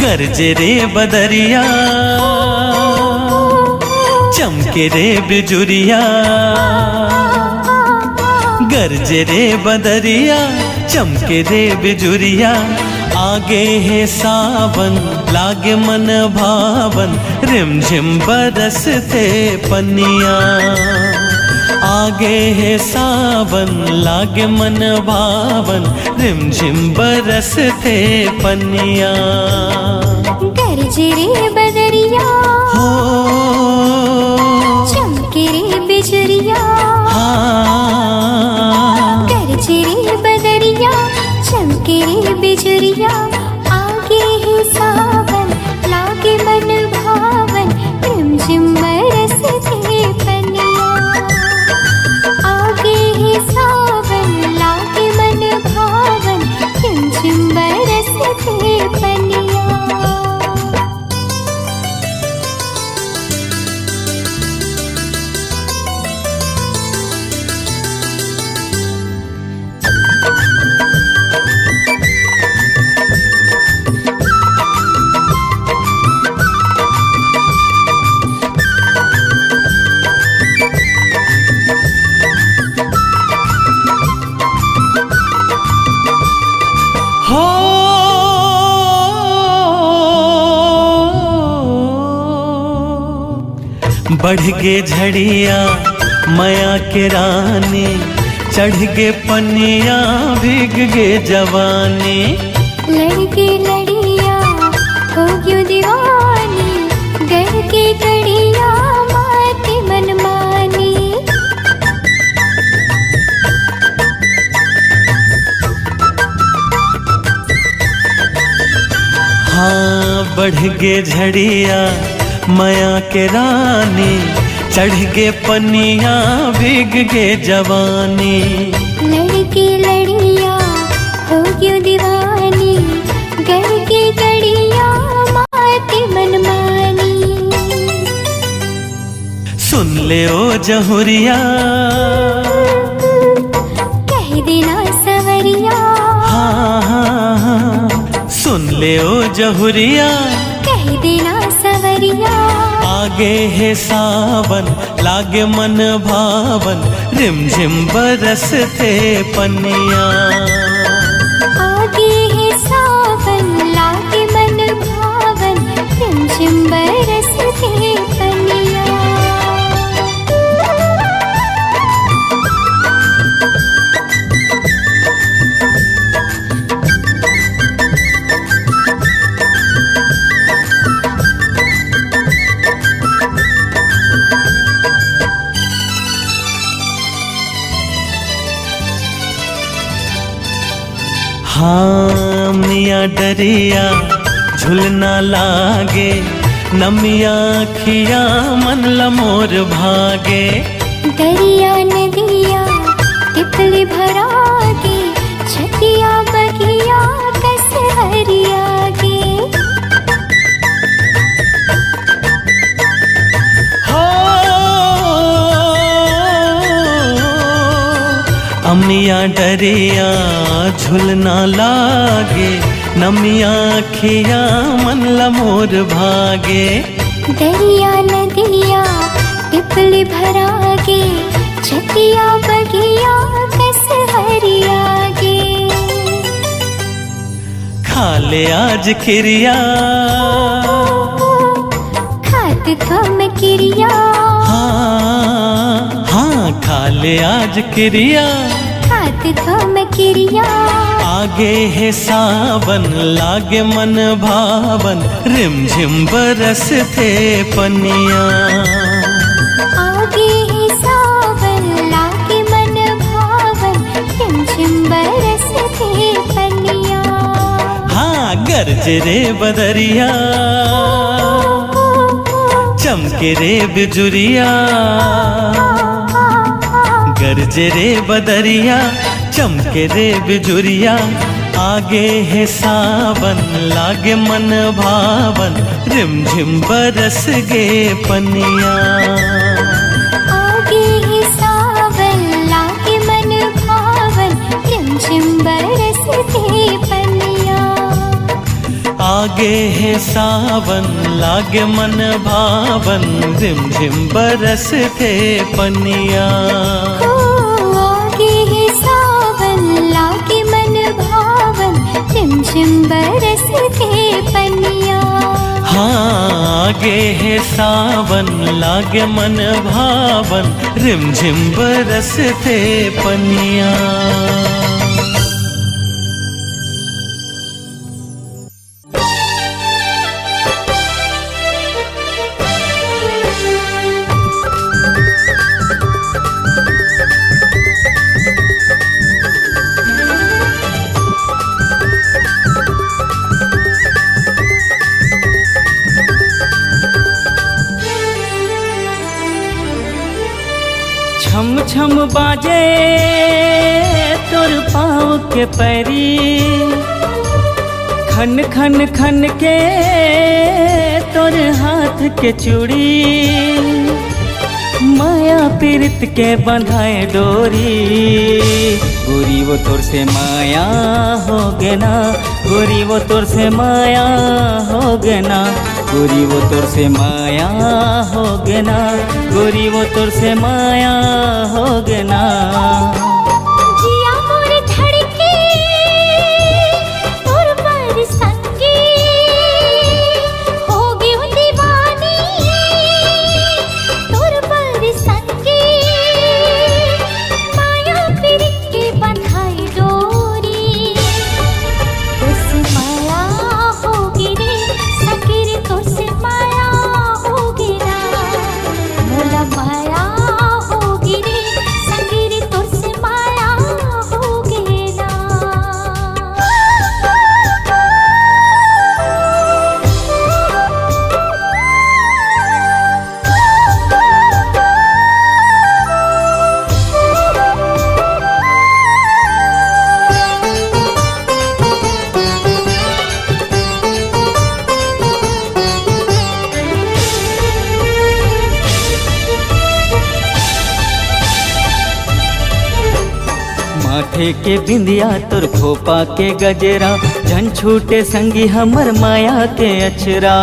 गरजे रे बदरिया, चमके रे बिजुरिया। गरजे रे बदरिया, चमके रे बिजुरिया। आगे है सावन, लागे मन भावन, रिमझिम बरसते पनिया। आगे है सावन, लागे मन भावन, रिमझिम बरसते पनिया। गरजे रे बदरिया, हो चमके रे बिजुरिया। हाँ, गरजे रे बदरिया, चमके रे बिजुरिया। आगे है सावन, लागे मन भावन, रिमझिम बरसते पनिया। आगे है सावन, लागे मन भावन, रिमझिम बरसते पनिया। हो बढ़ गे झड़िया माया के रानी, चढ़ गे पनिया भीग गे जवानी। लड़के लड़िया हो क्यों दीवानी, घर के कड़िया माते मनमानी। हाँ बढ़ गे झड़िया माया के रानी, चढ़ गे पनिया भीग गे जवानी। लड़के लड़िया हो क्यों दीवानी, घर के कड़िया माते मनमानी। सुन ले ओ जहुरिया, कह देना सवरिया। हाँ हाँ हाँ, सुन ले ओ जहुरिया, कह देना सवरिया। आगे है सावन, लागे मन भावन, रिमझिम बरसते पनिया। आगे है सावन, लागे मन भावन, रिमझिम बरसते पनिया। हाँ मिया डरिया झुलना लागे, नमिया खिया मन लमोर भागे। दरिया नदिया तितली भरागे, छतिया बगिया कस हरियागे। हो अमिया डरिया झुलना लागे, नमिया खिया मन लमोर भागे। दरिया नदिया तितली भरागे, छतिया बगिया कस हरियागे। खा ले आज खिरिया, खात थम किरिया। हाँ हाँ खा ले आज खिरिया, खात थम किरिया। आगे है सावन, लागे मन भावन, रिमझिम बरसते पनिया। आगे है सावन, लागे मन भावन, रिमझिम बरसते पनिया। हाँ गरजे रे बदरिया, चमके रे बिजुरिया। गरजे रे बदरिया, चमके रे बिजुरिया। आगे है सावन लागे मन भावन, रिमझिम बरस गे पनिया। आगे है सावन लागे मन भावन, रिमझिम बरसते पनिया। आगे है सावन लागे मन भावन, रिमझिम बरसते पनिया। आगे है सावन लागे मन भावन, रिमझिम बरसते पनिया। हाँ, आगे है सावन लागे मन भावन, रिमझिम बरसते पनिया। छम छम बाजे तोर पाँव के पैरी, खन खन खन के तोर हाथ के चूड़ी। माया पीरित के बंधाए डोरी, गोरी वो तोर से माया हो गे ना, गोरी वो तोर से माया हो गे ना, गोरी वो तोर से माया हो गे ना, गोरी वो तोर से माया हो गे ना। जिया मोर धड़के तोर पर संगे, हो गई हूँ दीवानी तोर पर संगे। माया पीरित के बंधाई डोरी, तोर से माया होगी रे सकीर, तोर से माया होगी ना। मोला माया होगी रे सकीर, तोर से माया होगी ना। माथे के बिंदिया तोर खोपा के गजरा, झन छूटे संगी हमर माया के अचरा।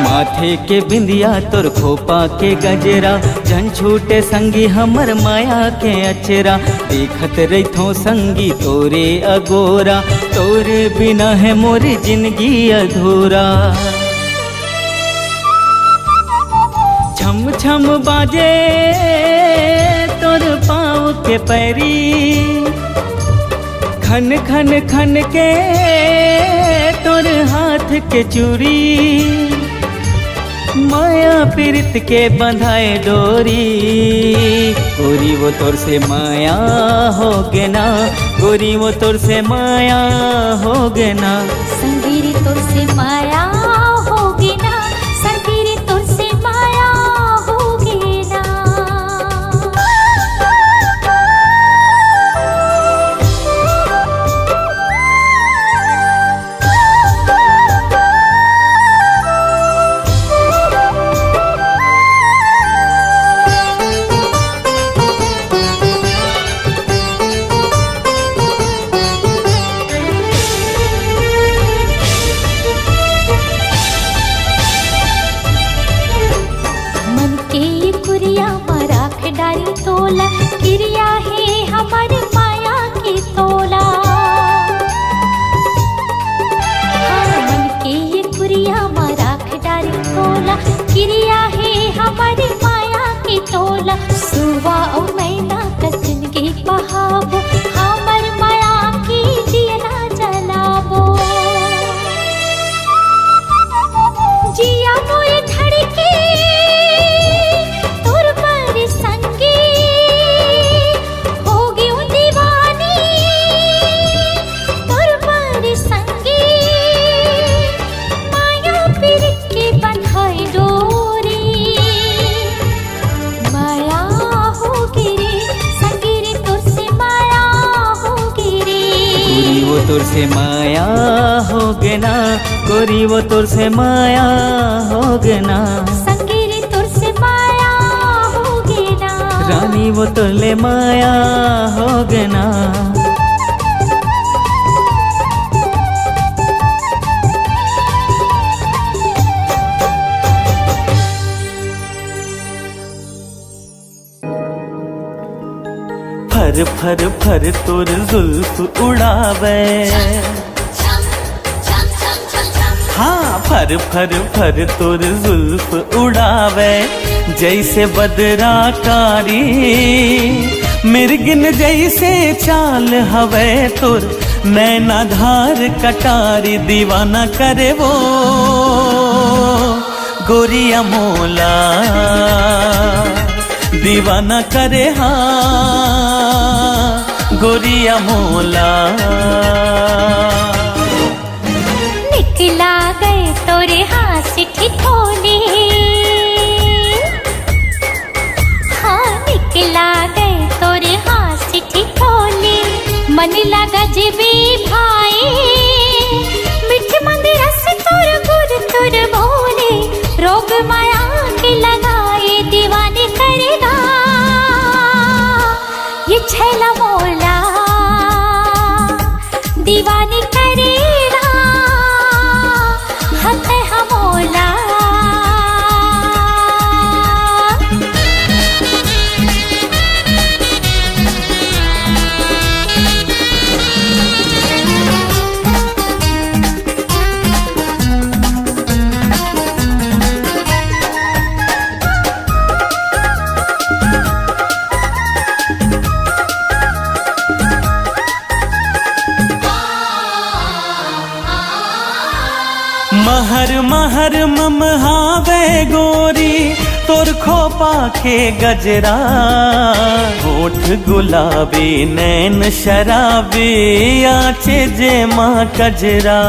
माथे के बिंदिया तोर खोपा के गजरा, झन छूटे संगी हमर माया के अचरा। देखत रहिथो संगी तोरे अगोरा, तोरे बिना है मोरी जिंदगी अधूरा। छम छम बाजे तोर पाँव के पैरी, खन खन खन के तोर हाथ के चूड़ी। माया पीरित के बंधाए डोरी, गोरी वो तोर से माया हो गे ना, गोरी वो तोर से माया हो गे ना। संगीरी तोर से माया होगी ना, संगीरी तोर से माया होगी ना। तोर से माया होगे ना, गोरी वो तोर से माया होगे ना, संगीरी तोर से माया होगे ना, रानी वो तोले माया होगे ना। फर फर फर तोर जुल्फ उड़ावे, हाँ फर फर फर तोर जुल्फ उड़ावे, जैसे बदरा कारी मिर्गिन जैसे चाल हवे तोर, नैना धार कटारी दीवाना करे वो गोरिया मोला, दीवाना करे हाँ गोरिया मोला। निकला गए तोरे हाथ से ठिठोले, हाँ निकला गए तोरे हाथ से ठिठोले, मन लगा जीवे भाई मिठ मंदिर से तोर गुर तुर बोले, रोग माया के लगाए दीवाने करेगा ये छैला मोला, दीवाने करेगा हत हमोला। महर महर ममहावे गोरी तोर खोपा के गजरा, होठ गुलाबी नैन शराबी आँचे जे माँ कजरा,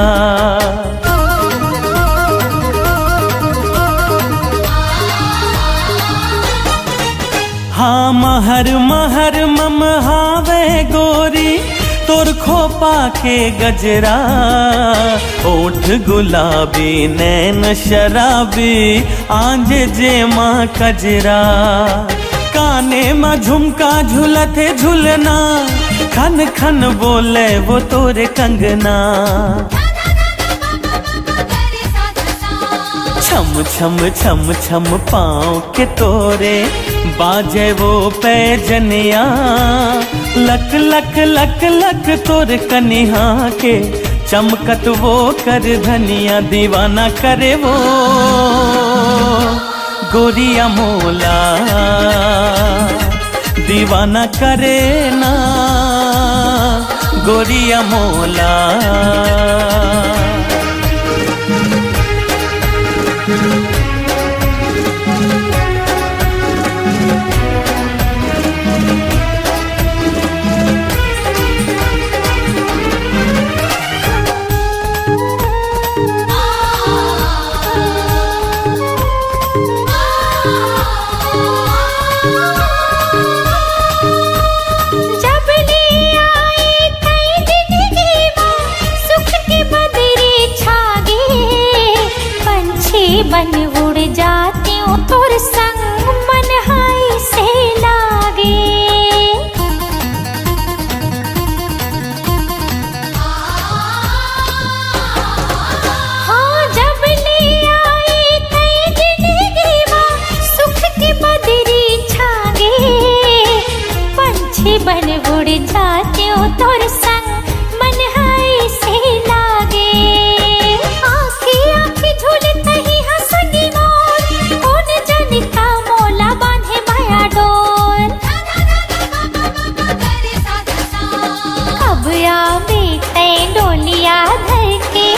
हाँ महर महर ममहावे गोरी तोर खोपा के गजरा, ओठ गुलाबी नैन शराबी आंज जे माँ कजरा, काने में झुमका झुलते झुलना, खन खन बोले वो तोरे कंगना, छम छम छम छम पाँव के तोरे बाजे वो पैजनिया, लक लक लक लक तोर कनिहा के चमकत वो कर धनिया, दीवाना करे वो गोरिया मोला, दीवाना करे ना गोरिया मोला। बन उड़ जाती हूँ तोर संग मन हाय से लागे, हाँ जब ले आए तय जिंदगी माँ सुख की बदरी छागे, पंछी बन उड़ जाती हूँ तोर संग मन हाय से लागे, आँखी आँखी झूलता ही डोलिया धर के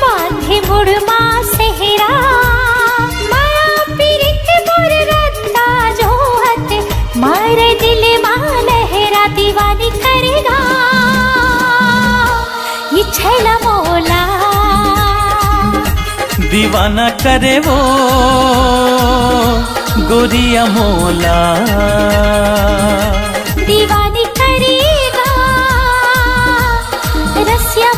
बांधे मुड़मा सेहरा, माया पीरित मोर रत्ता जोहत मारे दिल मां लहरा, दीवानी करेगा ये छैला मोला, दीवाना करे वो गोरिया मोला, दीवानी करेगा रसिया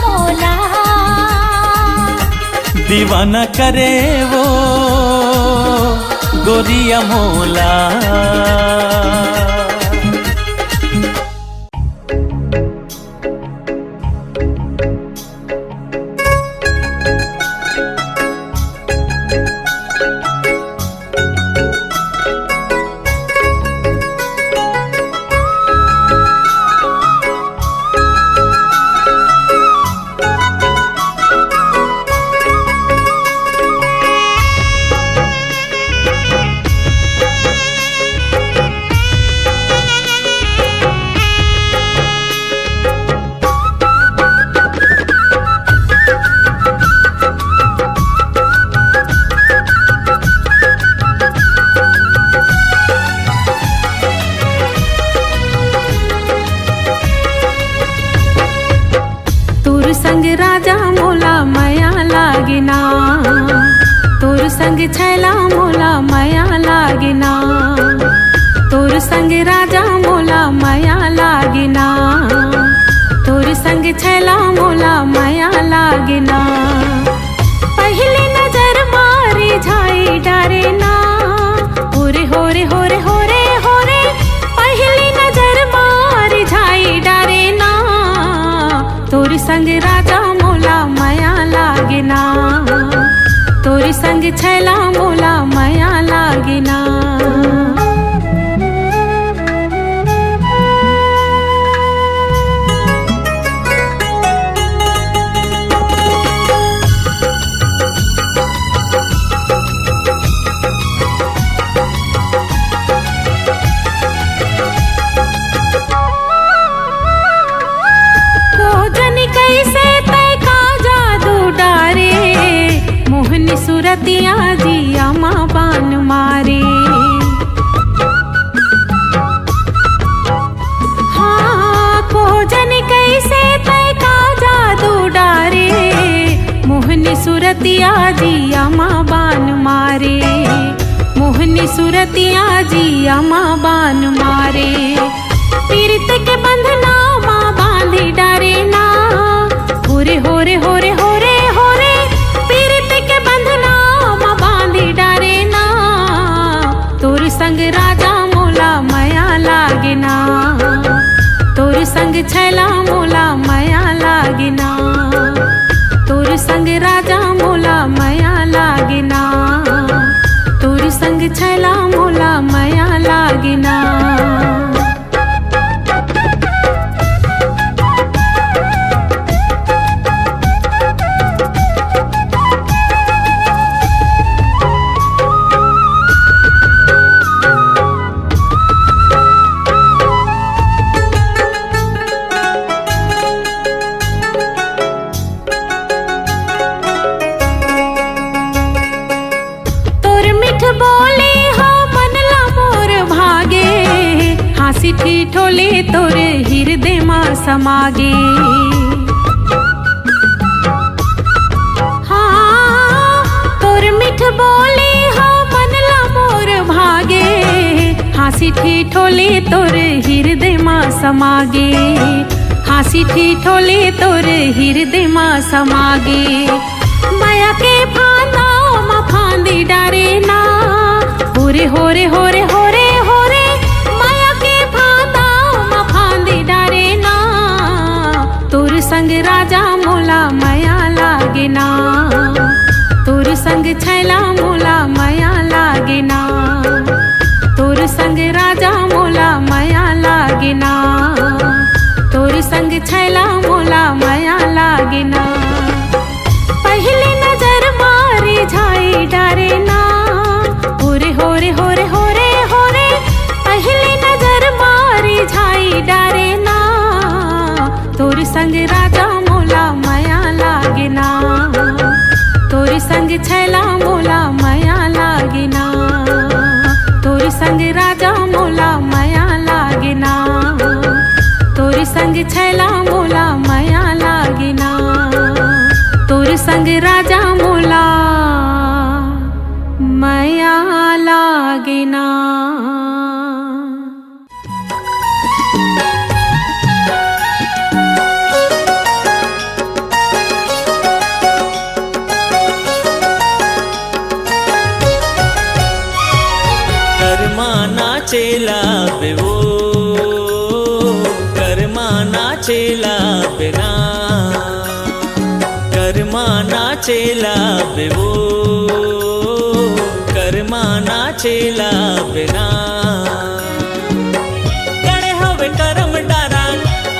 दीवाना करे वो गोरिया मोला। संग राजा मोला माया लागिना, तोर संग छैला मोला माया लागिना, तोर संग राजा मोला माया लागिना, तोर संग छैला मोला माया लागिना। पहली नजर मारी झाई डारे ना, होरे होरे होरे होरे होरे, पहली नजर मारी झाई डारे ना, तोर संग राजा मोला माया लागिना, तोर संग छैला मोला माया लागिना। सुरतिया जिया माँ बान मारे, हाँ को जन कैसे तय का जादू डारे, मोहनी सुरतिया जिया माँ बान मारे, मोहनी सुरतिया जिया माँ बान मारे। पीरत के बंधना माँ बांधी डारे ना, होरे होरे होरे होरे होरे, तोर संग राजा मोला माया लागिना, तोर संग छैला मोला माया लागिना, तोर संग राजा मोला माया लागिना, तोर संग छैला मोला माया लागिना। ठिठोले तोर हृदय माँ समागे, हाँ तोर मिठ बोले हाँ मनला मोर भागे, हाँसी ठिठोले तोर हृदय माँ समागे, हाँसी ठिठोले तोर हृदय माँ समागे। माया के फांदा माँ फांदी डारे ना, होरे होरे होरे होरे होरे, तोर संग राजा मोला माया लागिना, तोर संग छैला मोला माया लागिना, तोर संग राजा मोला माया लागिना, तोर संग छैला मोला माया लागिना। पहली नजर मारी झाई डारे ना, होरे होरे होरे होरे होरे, पहली नजर मारी झाई डारे ना, तोर संग राजा मोला माया लागिना, तोर संग छैला मोला माया लागिना, तोर संग राजा मोला माया लागिना, तोर संग छैला मोला माया लागिना, तोर संग राजा मोला माया लागिना। नाचेला बेवो कर्मा नाचेला बिना गणे हवे करम डारा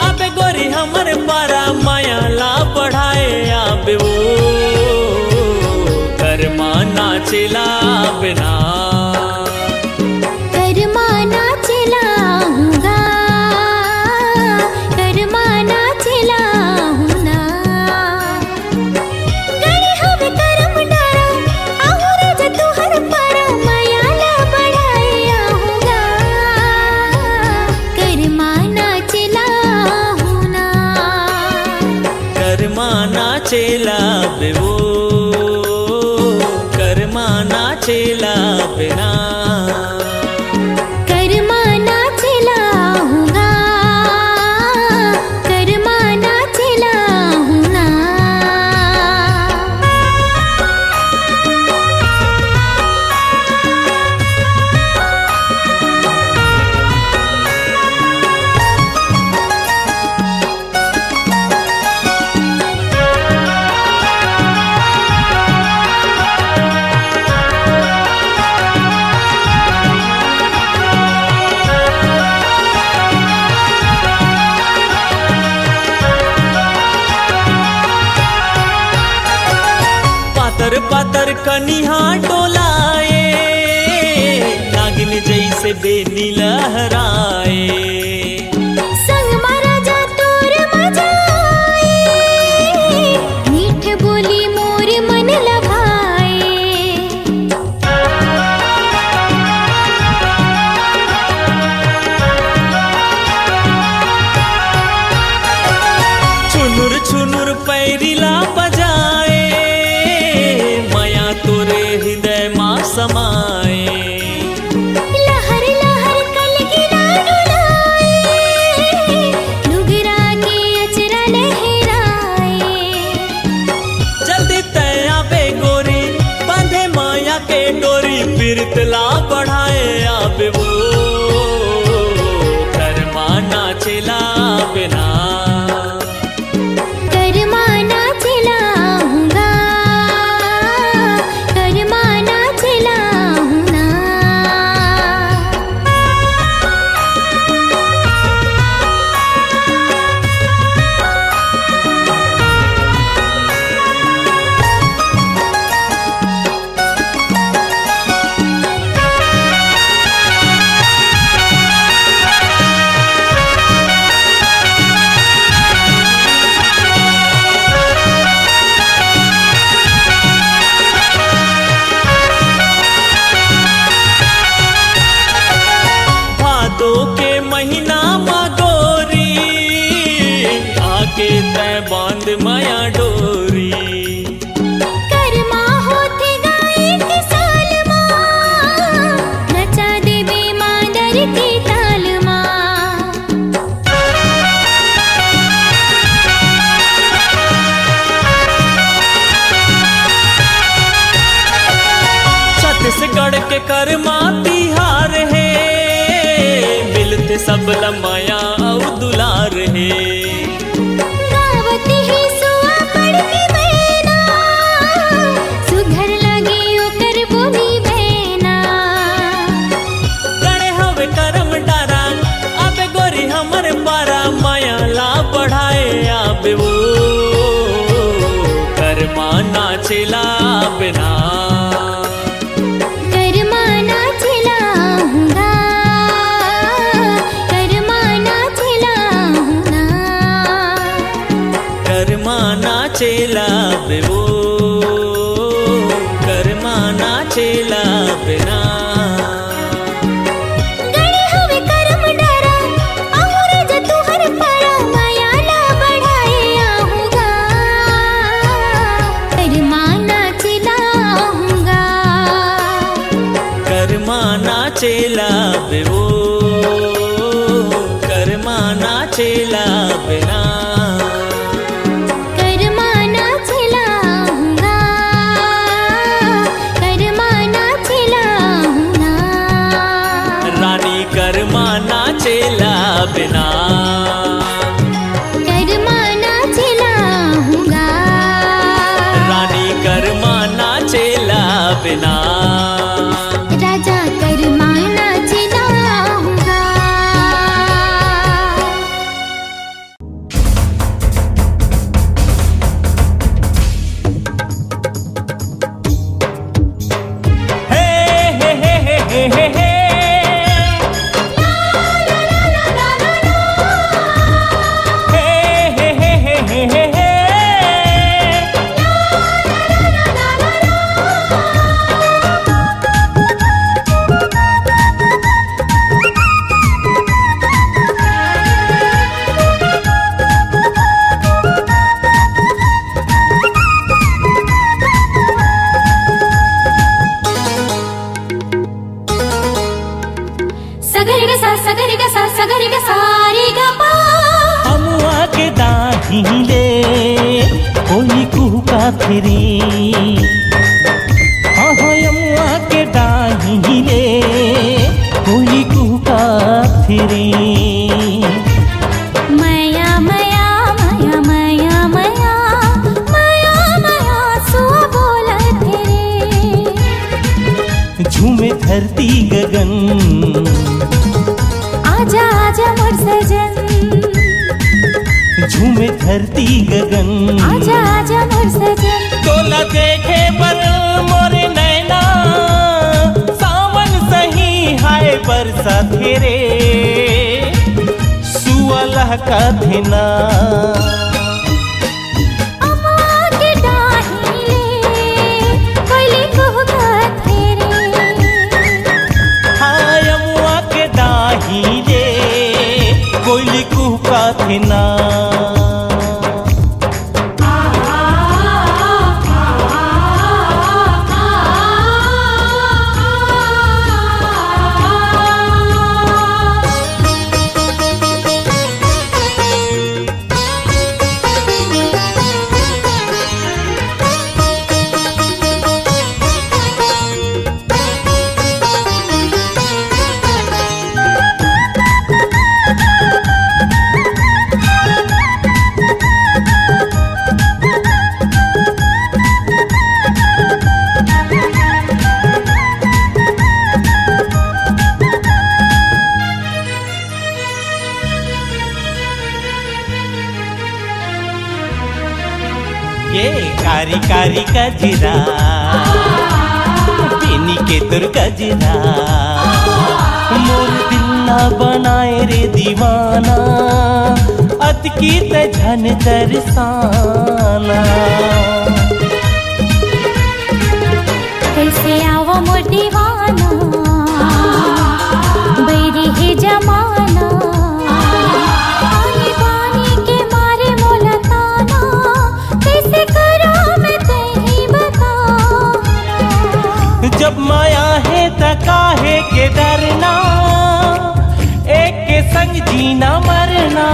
आबे गोरी हमर पारा माया ला बढ़ाए आबे वो कर्मा नाचेला बिना कर्मा नाचेला हूँगा कर्मा नाचेला हूँ ना गणे हवे करम डारा आहुरे जे तुहर पारा माया ला बढ़ाए आहूँगा कर्मा नाचेला हूँ ना कर्मा नाचेला बेवो कर्मा नाचेला बिना कर्मा नाचेला हूँगा कर्मा नाचेला हूँ ना पातर पातर कनिहा डोलाए नागिन जैसे बेनी लहराए संग मारा जा तोर मजा आए मीठ बोली मोर मन लभाए छुनुर छुनुर पैरिला बजाए माया तोरे हृदय माँ समाए लहर लहर कलगिरा डुलाए लुगरा के अचरा लहराए जल्दी तया बे गोरी बांधे माया के डोरी पीरतला बढ़ाए आबे वो कर्मा नाचेला बिना कर्मा नाचेला हूँगा कर्मा नाचेला हूँ ना भादो के महीना मा गोरी आके तय बांध माया डोरी कर्मा होते गाए के साल माँ नचा देवे मादर के ताल माँ छत्तीसगढ़ के कर्मा तिहार है मिलते सब लमाया और दुलार है गावत ही सुआ पड़ के बहना सुघर लगे ओकर बोली बहना गणे हवे करम डारा आबे गोरी हमर पारा माया ला बढ़ाए आबे वो कर्मा नाचेला बिना कर्मा नाचेला हूँगा कर्मा नाचेला हूँ ना कर्मा नाचेला बेवो कर्मा नाचेला बिना गणे हवे करम डारा आहुरे जे तुहर पारा माया ला बढ़ाए आहूँगा कर्मा नाचेला हूँगा कर्मा नाचेला बेवो कर्मा नाचेला बिना कर्मा नाचेला हूँगा कर्मा नाचेला हूँ ना रानी कर्मा नाचेला बिना कर्मा नाचेला हूँगा रानी बिना। राजा करमाना चिनाऊंगा। हे हे हे हे हे हे हे अमुआ के दाहिले कोई कुका फिरी। हाँ हाँ अमुआ के दाहिले कोई कुका फिरी। मया मया मया मया मया मया मया सुआ बोला तेरे। झूमे धरती गगन आजा आजा मोर सजन। झूमे धरती गगन आजा आजा मोर सजन। तोला देखे पर मोरे नैना सावन सही हाय बरसा तेरे सुअलह का धिना। अम्मा के डाहिले कोयली कुहुका तेरे। हाय अमुआ के दाहिले कोयली कुहुका धिना। ये कारी कारी गजरा बेनी के तुर गजरा मोर दिल ना बनाए रे दीवाना अतकी ते झन तरसाना। कैसे आवा मोर दीवाना बैरी है जमाना। पानी पानी के मारे मोला ताना कैसे करा मैं तेही बताना। जब माया है त काहे के डरना एक के संग जीना मरना।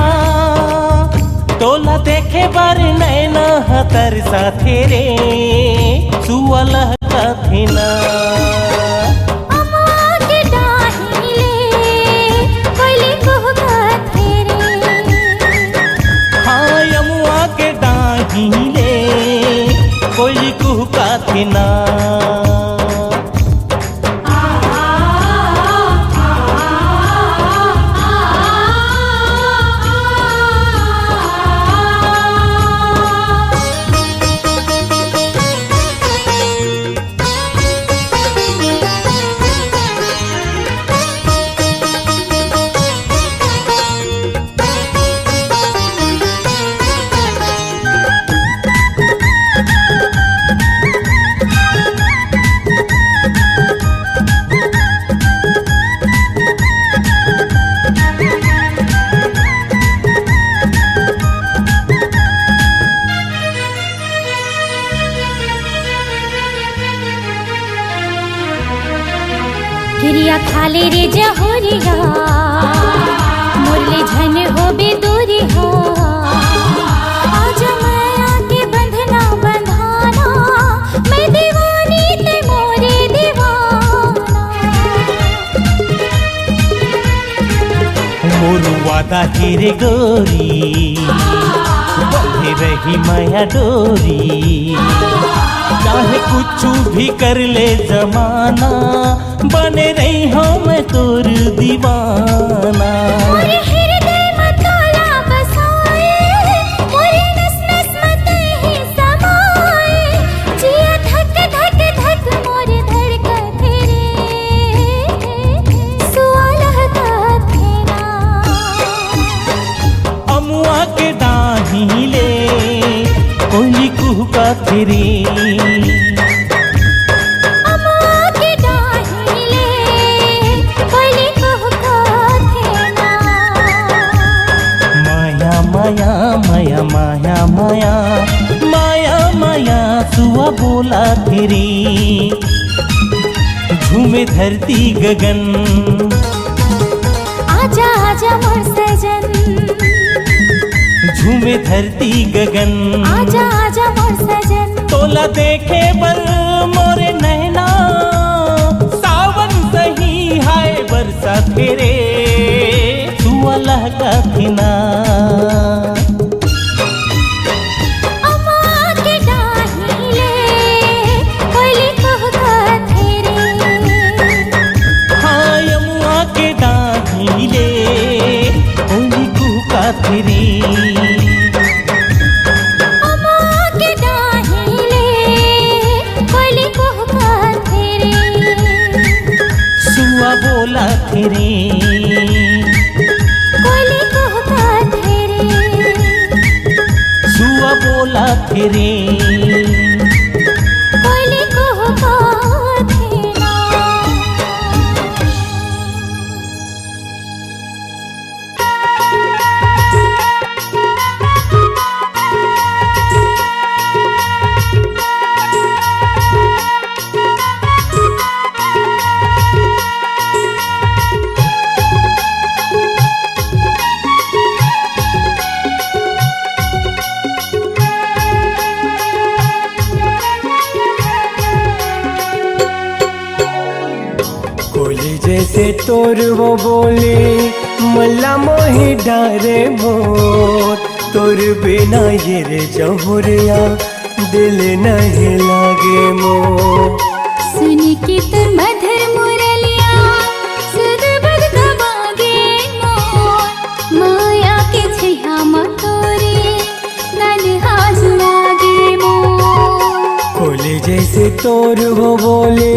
तोला देखे बार नैना तरसा तेरे सुअलह का थिना। अम्मा के डाहिले कोयली कुहुका तेरे। हाँ अमुआ के डाहिले कोयली कुहुका थिना। गिरिया खाले रे जहोरिया मोरले झन हो बेदूरिया। आज माया के बंधना बंधाना मैं दीवानी ते मोरे दीवाना। मोर वादा तेरे गोरी बंधे रही माया डोरी। चाहे कुछ भी कर ले जमाना, बने रही हो मैं तोर दीवाना। मोरे हृदय में तोला बसाए, मोरे नस नस में तही समाए, जिया धक धक धक मोरे धड़कत रे, सुआलह थे ना। अमुआ के डाही ले कोयली कुहका फिरी। अमुआ के डाही ले कोयली कुहका थे ना। माया माया माया माया माया माया माया सुआ बोला फिरी। झूमे धरती गगन, आजा आजा मोर सजन, झूमे धरती गगन। आजा आजा मोर सजन, तोला देखे बल मोरे नैना, सावन सही हाय बरसा फेरे, सुआ लहका थिना। अमुआ के डाही ले कोयली कुहका थे रे। हाँ यमुआ के डाही ले कोयली कुहका फिरी। अमुआ के डाही ले कोयली कुहका थे रे। सुआ बोला फिरी। कोयली कुहका थे रे। सुआ बोला फिरी। कोयली कुहका थे ना। कोली जैसे तोर वो बोले, मल्ला मोही डारे मोर। तोर बिना ये रे जहुरिया, दिल नहीं लागे मोर। सुन के तुम मधुर मुरलिया, सुध बुध गवागे मोर। माया के छैया मतोरे, नन्हा जुड़ागे मोर। कोली जैसे तोर वो बोले,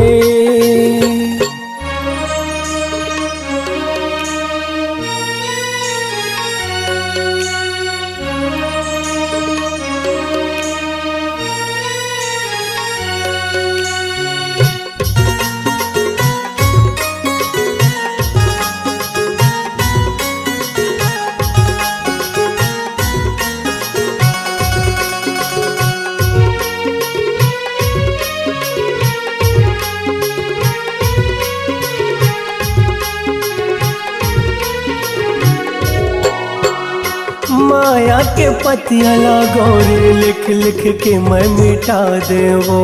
माया के पतिया लागोरे, लिख लिख के मैं मिटा देवो।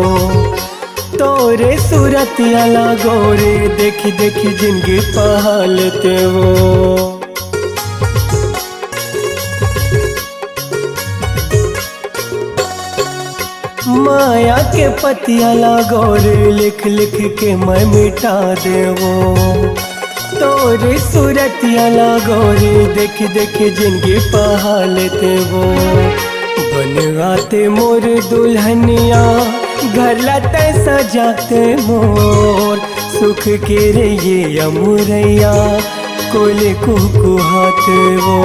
तोरे सूरतिया लागोरे, देखी देखी जिंदगी पहालते वो। माया के पतिया लागोरे, लिख लिख के मैं मिटा देवो। तोरे सूरतिया लागोरे, देख देख जिंदगी पहालते वो। बनवाते मोर दुल्हनिया, घर लाते सजाते मोर। सुख के रे ये अमुरैया, कोले कुकुहाते वो।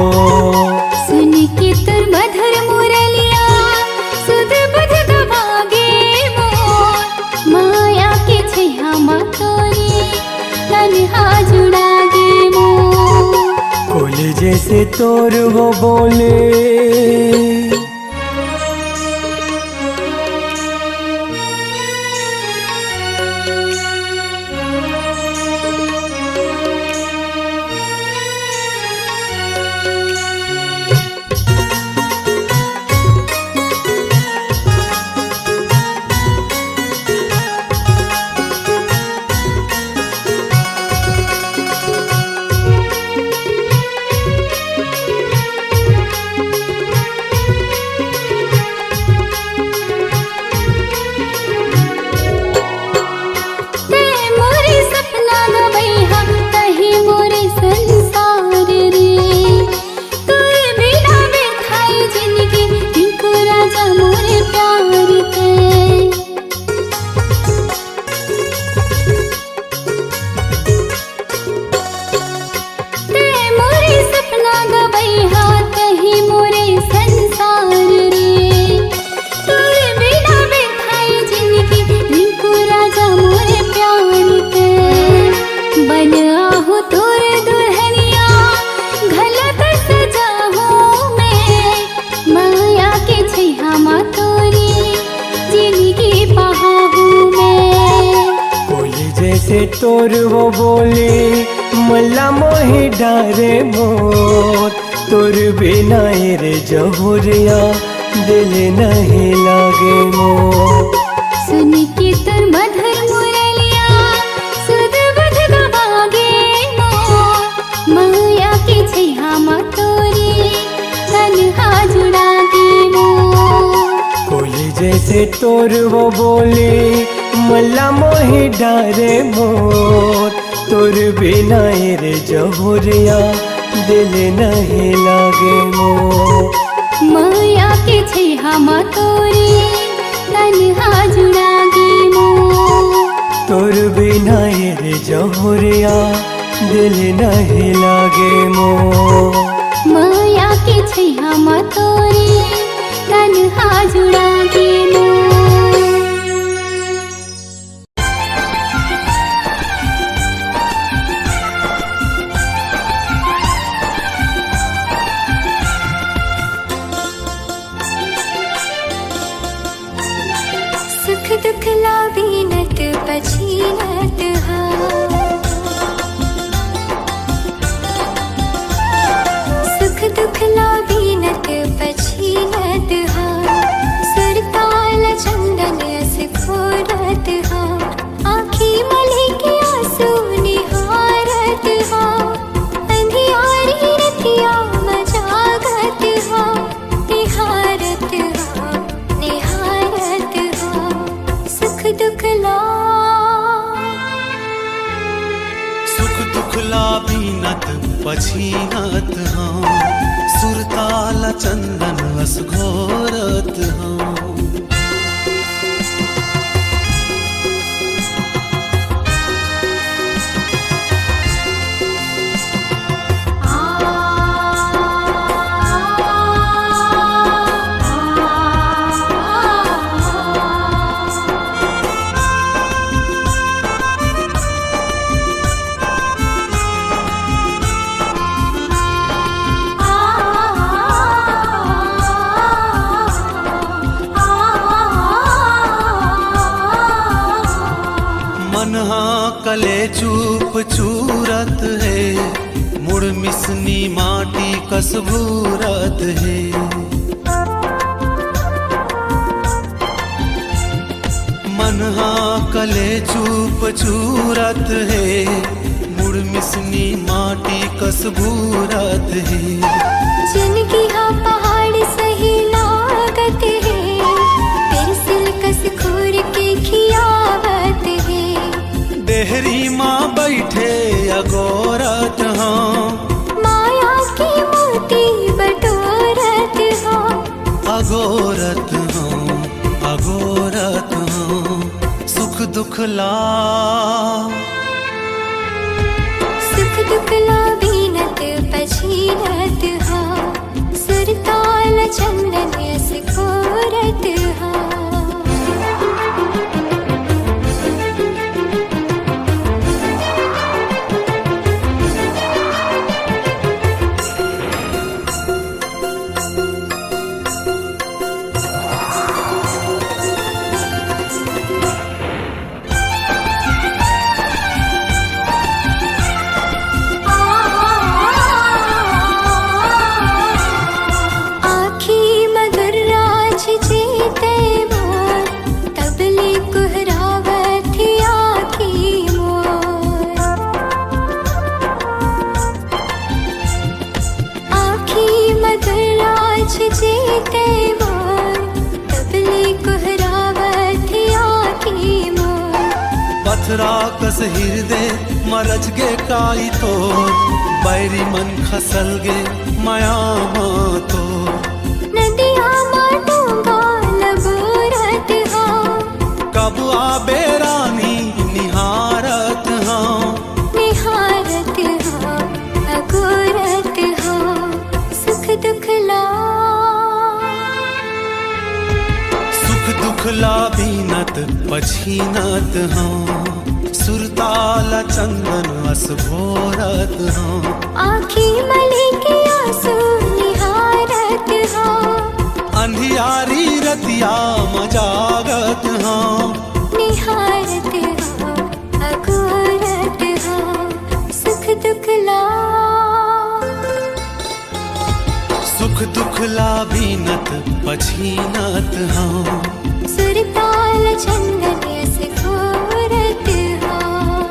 सुन के तुर मधुर मुरलिया, सुध बुध गवागे मोर। माया के छैया मतोरे, तन्हा जुड़ागे मोर। कोले जैसे तोर वो बोले, जैसे तोर वो बोले मला मोहि डारे मोर, तोर बिना रे जहुरिया दिल नहीं लागे मोर। सुन के तुर मधुर मुरलिया सुध बुध गवागे मोर, मैया के छैहा मा तोरी तन्हा जुड़ागे मोर। कोई जैसे तोर वो बोले मला मोहि डारे मोर, तोर बिना रे जहुरिया दिल नहीं लागे मोर। मैया के छैहा मा तोरी तन्हा जुड़ागे मोर। तोर बिना रे जहुरिया दिल नहीं लागे मोर। मैया के छैहा मा तोरी तन्हा जुड़ागे मोर। सुख दुख लावीनत पछीनत हा, सुख दुख लावीनत पछीनत हा, सुरताल चंदन अस खोरत हा, आँखी मली के आंसू निहारत हा, अंधियारी रतिया मजागत हा, निहारत हा निहारत हा, सुख दुख ला सुख दुख लावीनत पछीनत हाँ, सुरताल चंदन अस घोरत हाँ। कले चूप चूरत है, मुड़ मिसनी माटी कसबूरत है। मनहा कले चूप चूरत है, मुड़ मिसनी माटी कसबूरत है। जिनकी हाँ पहाड़ सही लागत है, फिर सिलकस खूर के खियावत है। देहरी माँ बैठे अगोरत हाँ, माया की मोती बटोरत हाँ, अगोरत हाँ अगोरत हाँ, सुख दुख ला सुख दुख लावीनत पछीनत हाँ, सुरताल चंदन अस खोरत हाँ। पथरा कस हृदय मरज गे काई तो, बैरी मन खसल गे माया माँ तो। नदिया माटूंगा लगोरत हाँ, कब आबे रानी निहारत हाँ, निहारत हाँ अगोरत हाँ, सुख दुख ला सुख दुख लावीनत पछीनत हाँ, सुरताल चंदन अस भोरत हाँ। आँखी मली के आंसू निहारत हाँ, अंधियारी रतिया मजागत हाँ, निहारत हाँ अगोरत शोभला बीनत पछीनत हाँ सुरताल चंदन यस घोरत हाँ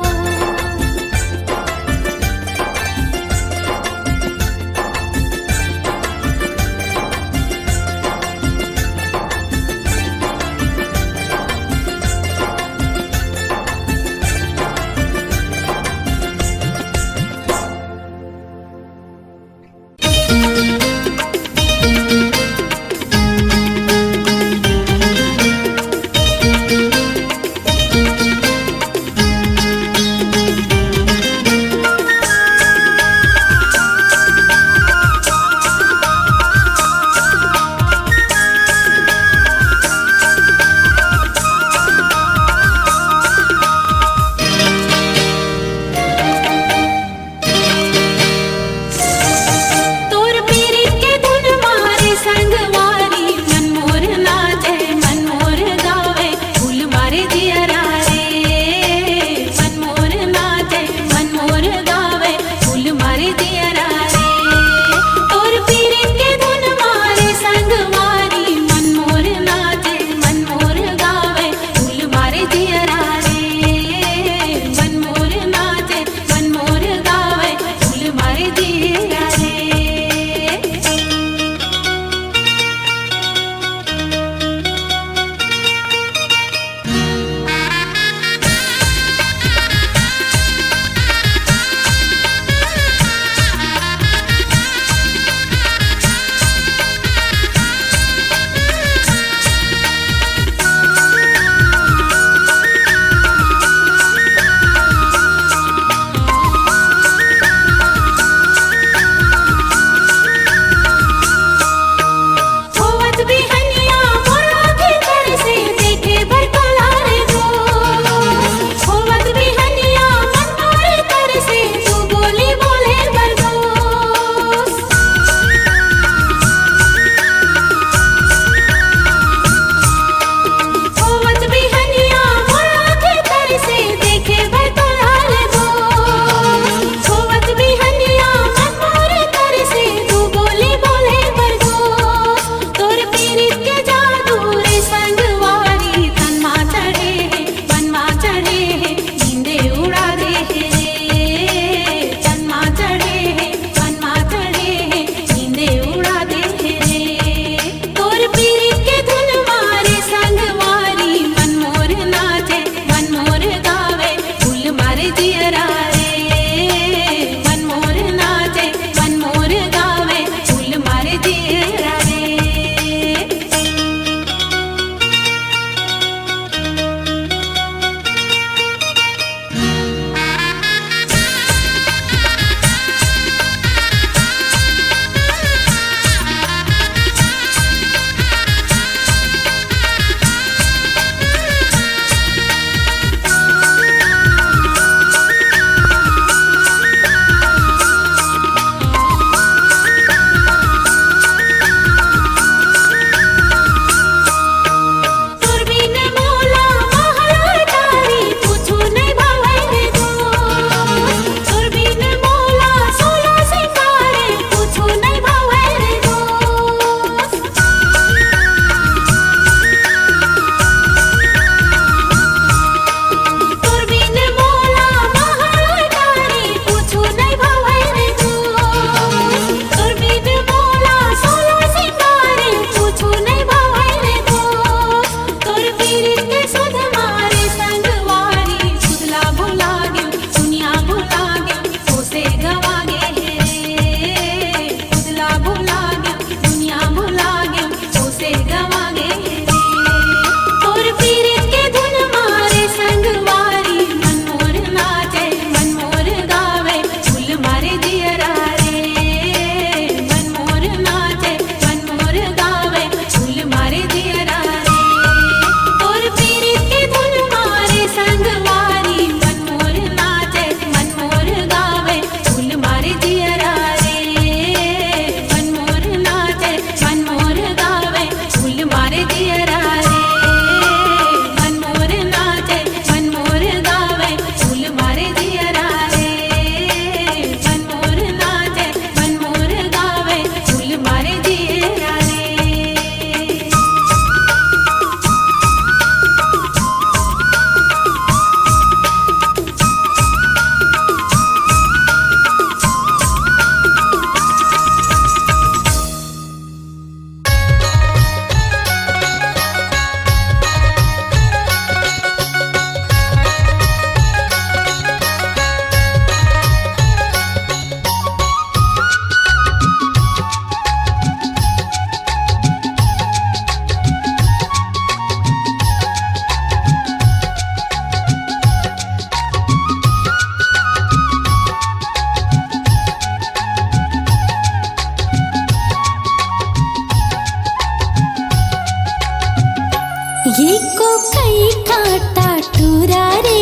ये को कई काटा टूरा रे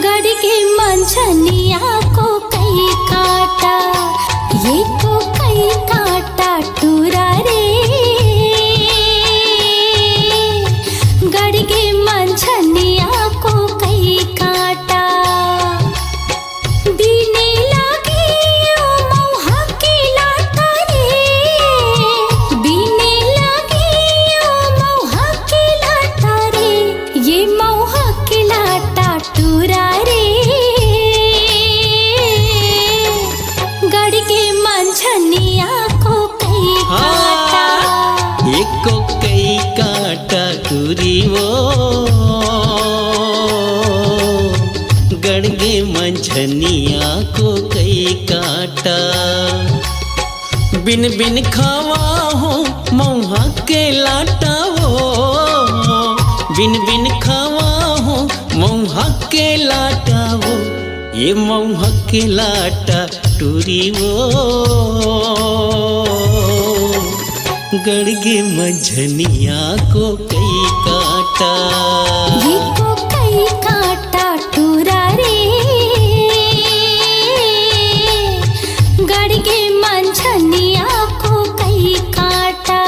गड़ के मंझनिया को कई काटा ये को कई काटा टूरा रे गड़ के मंझनिया को कई काटा बीने लागे ओ मौहा के लाटा रे बीने लागे ओ मौहा के लाटा रे ये मौहा के लाटा टूरा रे गड़ के मंझनिया को कई काटा एको कई काटा टूरी वो गड़गे मंझनिया को कई काटा बिन बिन खावा हो मौहा के लाटा वो बिन बिन खावा हो मौहा के लाटा वो ये मौहा के लाटा टूरी वो गड़गे मंझनिया को कई काटा ये को कई काटा टूरा रे गड़ के मंझनिया को कई काटा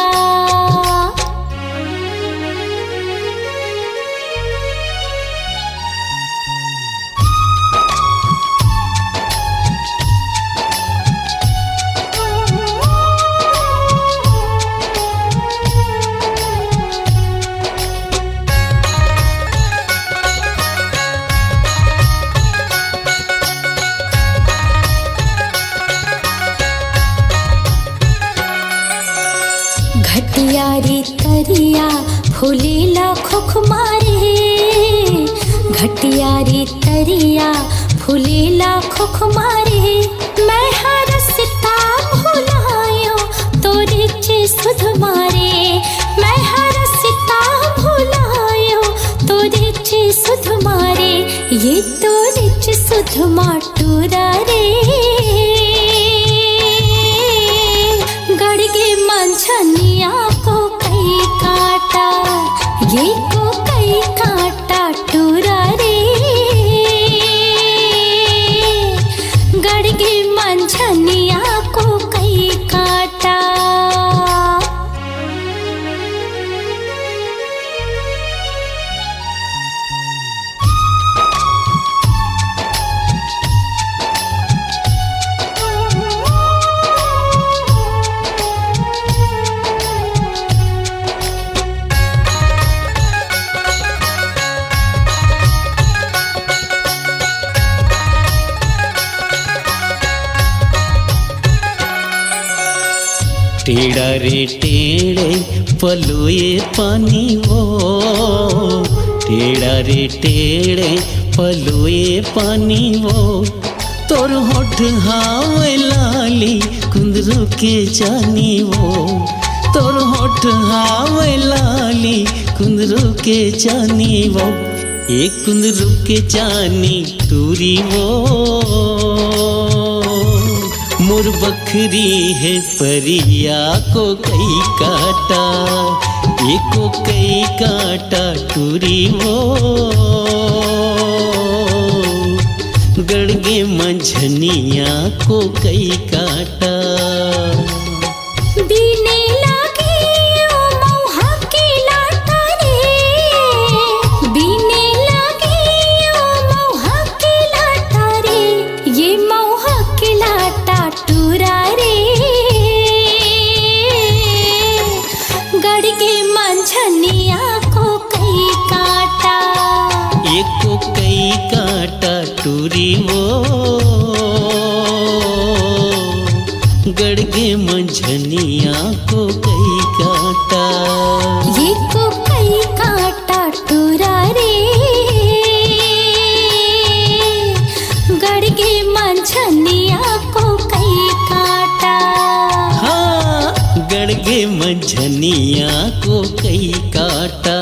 घटिया रे तरिया फूलेला खुखमारे घटिया रे तरिया फूलेला खुखमारे मैं हरसता भुलायो तोरे चे सुध मारे मैं हरसता भुलायो तोरे चे सुध मारे ये तोरे चे सुध माटूरा रे गड़ के मंझनिया को कई काटा ये को कई काटा टूरा रे गड़ के मंझनिया को कई काटा टेढ़ा रे टेढ़े पलोए पानी वो टेढ़ा रे टेढ़े पलोए पानी वो तोर होठ हावे लाली कुंदरू के जानी वो तोर होठ हावे लाली कुंदरू के जानी वो एक कुंदरू के जानी टूरी वो मोर बखरी है परिया को कई काटा एको कई काटा टूरी वो गड़गे मंझनिया को कई काटा बीने लागे ओ मौहा के लाटा रे बीने लागे ओ मौहा के लाटा रे ये मौहा के लाटा टूरा रे गड़ के मंझनिया को कई काटा एको कई काटा टूरी वो गड़गे मंझनिया को कई काटा ये को कई काटा टूरा रे गड़ के मंझनिया को कई काटा हाँ गड़गे मंझनिया को कई काटा।